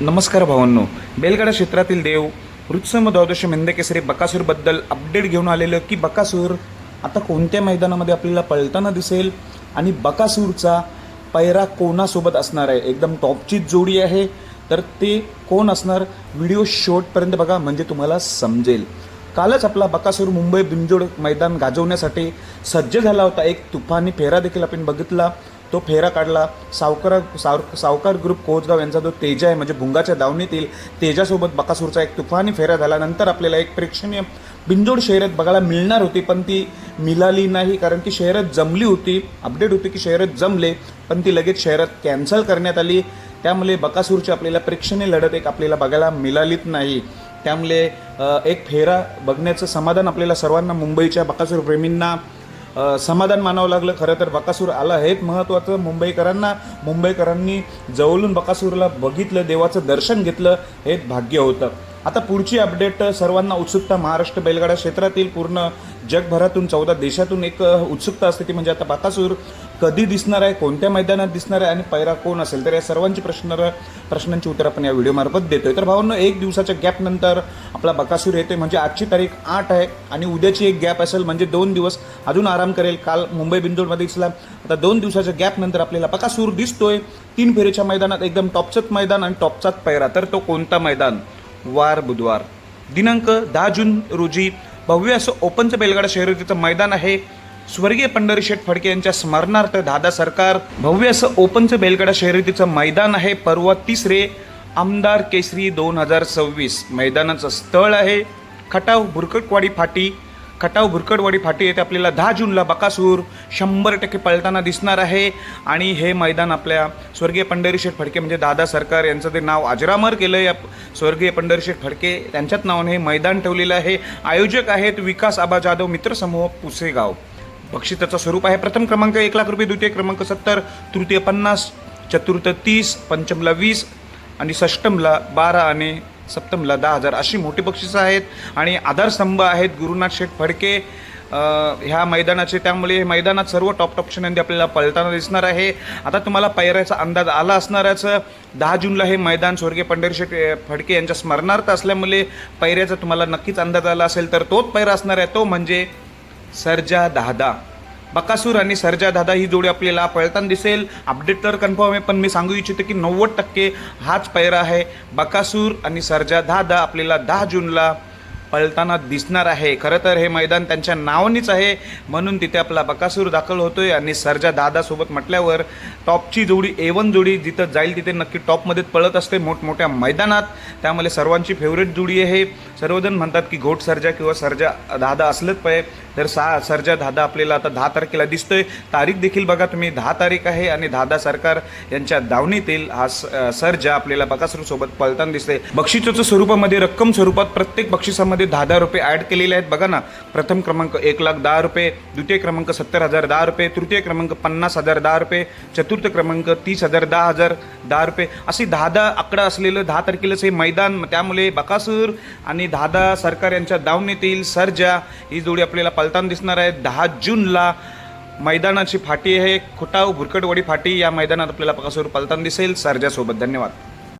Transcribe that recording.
नमस्कार भावांनो, बैलगाडा क्षेत्रातील देव वृत्सम द्वादश मेंढकेसरी बकासूरबद्दल अपडेट घेऊन आलेलं की बकासूर आता कोणत्या मैदानामध्ये आपल्याला पळताना दिसेल आणि बकासूरचा पैरा कोणासोबत असणार आहे. एकदम टॉपचीच जोडी आहे, तर ते कोण असणार व्हिडिओ शेवटपर्यंत बघा म्हणजे तुम्हाला समजेल. कालच आपला बकासूर मुंबई बिंजोड मैदान गाजवण्यासाठी सज्ज झाला होता. एक तुफानी फेरा देखील आपण बघितला. तो फेरा काढला सावकार ग्रुप कोचगाव यांचा जो तेजा आहे म्हणजे भुंगाच्या दावणीतील तेजासोबत बकासूरचा एक तुफानी फेरा झाला. नंतर आपल्याला एक प्रेक्षणीय बिंजोड शर्यत बघायला मिळणार होती, पण ती मिळाली नाही कारण ती शर्यत जमली होती. अपडेट होती की शर्यत जमले, पण ती लगेच शर्यत कॅन्सल करण्यात आली. त्यामुळे बकासूरची आपल्याला प्रेक्षणीय लढत एक आपल्याला बघायला मिळालीच नाही. त्यामुळे एक फेरा बघण्याचं समाधान आपल्याला सर्वांना मुंबईच्या बकासूर प्रेमींना समाधान मानावं लागलं. खरं तर बकासूर आला हेच महत्त्वाचं. मुंबईकरांनी जवळून बकासूरला बघितलं, देवाचं दर्शन घेतलं हेच भाग्य होतं. आता पुढची अपडेट सर्वांना उत्सुकता, महाराष्ट्र बैलगाडा क्षेत्रातील पूर्ण जगभरातून 14 देशातून एक उत्सुकता असते ती म्हणजे आता बकासूर कधी दिसणार आहे, कोणत्या मैदानात दिसणार आहे आणि पैरा कोण असेल. तर या सर्वांची प्रश्नांची उत्तर आपण या व्हिडिओमार्फत देतोय. तर भावांनो, एक दिवसाच्या गॅपनंतर आपला बकासूर येतोय म्हणजे आजची तारीख 8 आहे आणि उद्याची एक गॅप असेल म्हणजे 2 दिवस अजून आराम करेल. काल मुंबई बिंजोडमध्ये दिसला, आता 2 दिवसाच्या गॅपनंतर आपल्याला बकासूर दिसतोय 3 फेरीच्या मैदानात. एकदम टॉपचंच मैदान आणि टॉपचाच पैरा. तर तो कोणता मैदान? वार बुधवार दिनांक 10 जून रोजी भव्य असं ओपनचं बैलगाडा शर्यतीचं मैदान आहे. स्वर्गीय पंढरीशेठ फडके यांच्या स्मरणार्थ दादा सरकार भव्य असं ओपनचं बैलगाडा शर्यतीचं मैदान आहे. पर्व 3 आमदार केसरी 2026. मैदानाचं स्थळ आहे खटाव भुरकटवाडी फाटी येथे आपल्याला 10 जूनला बकासूर 100% पळताना दिसणार आहे. आणि हे मैदान आपल्या स्वर्गीय पंढरीशेठ फडके म्हणजे दादा सरकार यांचं ते नाव अजरामर केलं आहे. स्वर्गीय पंढरीशेठ फडके त्यांच्याच नावाने हे मैदान ठेवलेलं आहे. आयोजक आहेत विकास आबा जाधव मित्रसमूह पुसेगाव. बक्षिसाचं स्वरूप आहे प्रथम क्रमांक 1 लाख रुपये, द्वितीय क्रमांक 70, तृतीय 50, चतुर्थ 30, पंचमला 20 आणि षष्टमला 12 आणि सप्तमला 10,000 अशी मोठी बक्षिसं आहेत. आणि आधारस्तंभ आहेत गुरुनाथ शेठ फडके ह्या मैदानाचे. त्यामुळे हे मैदानात सर्व टॉप क्षणांनी आपल्याला पळताना दिसणार आहे. आता तुम्हाला पैऱ्याचा अंदाज आला असणारच. 10 जूनला हे मैदान स्वर्गीय पंढरीशेठ फडके यांच्या स्मरणार्थ असल्यामुळे पैऱ्याचा तुम्हाला नक्कीच अंदाज आला असेल. तर तोच पैरा असणार आहे, तो म्हणजे सर्जा दादा. बकासूर आणि सर्जा दादा ही जोडी आपल्याला पळताना दिसेल. अपडेट तर कन्फर्म आहे, पण मी सांगू इच्छितो की 90% हाच पैरा आहे. बकासूर आणि सर्जा दादा आपल्याला 10 जूनला पळताना दिसणार आहे. खरं तर हे मैदान त्यांच्या नावानेच आहे म्हणून तिथे आपला बकासूर दाखल होतोय. आणि सर्जा दादासोबत म्हटल्यावर टॉपची जोडी A1 जोडी जिथं जाईल तिथे नक्की टॉपमध्येच पळत असते मोठमोठ्या मैदानात. त्यामुळे सर्वांची फेवरेट जोडी आहे. सर्वजण म्हणतात की घोट सर्जा किंवा सर्जा दादा असलंच पाहिजे. तर सर्जा दादा आपल्याला आता 10 तारखेला दिसतोय. तारीख देखील बघा तुम्ही, 10 तारीख आहे आणि दादा सरकार यांच्या दावणीतील हा सर्जा आपल्याला बकासूरसोबत पळताना दिसते. बक्षिसाच्या स्वरूपामध्ये रक्कम स्वरूपात प्रत्येक बक्षिसामध्ये 10,000 रुपये ॲड केलेले आहेत. बघा ना, प्रथम क्रमांक 1,10,000 रुपये, द्वितीय क्रमांक 70,000 10 रुपये, तृतीय क्रमांक 50,000 10 रुपये, चतुर्थ क्रमांक 30,000 10,000 10 रुपये अशी 10 आकडा असलेलं 10 तारखेलाच हे मैदान. त्यामुळे बकासूर आणि दादा सरकार यांच्या दावणीतील सर्जा ही जोडी आपल्याला पळताना दिसणार आहे. 10 जूनला मैदानाची फाटी आहे खटाव भुरकटवाडी फाटी. या मैदानात आपल्याला बकासूर पळताना दिसेल सर्जासोबत. धन्यवाद.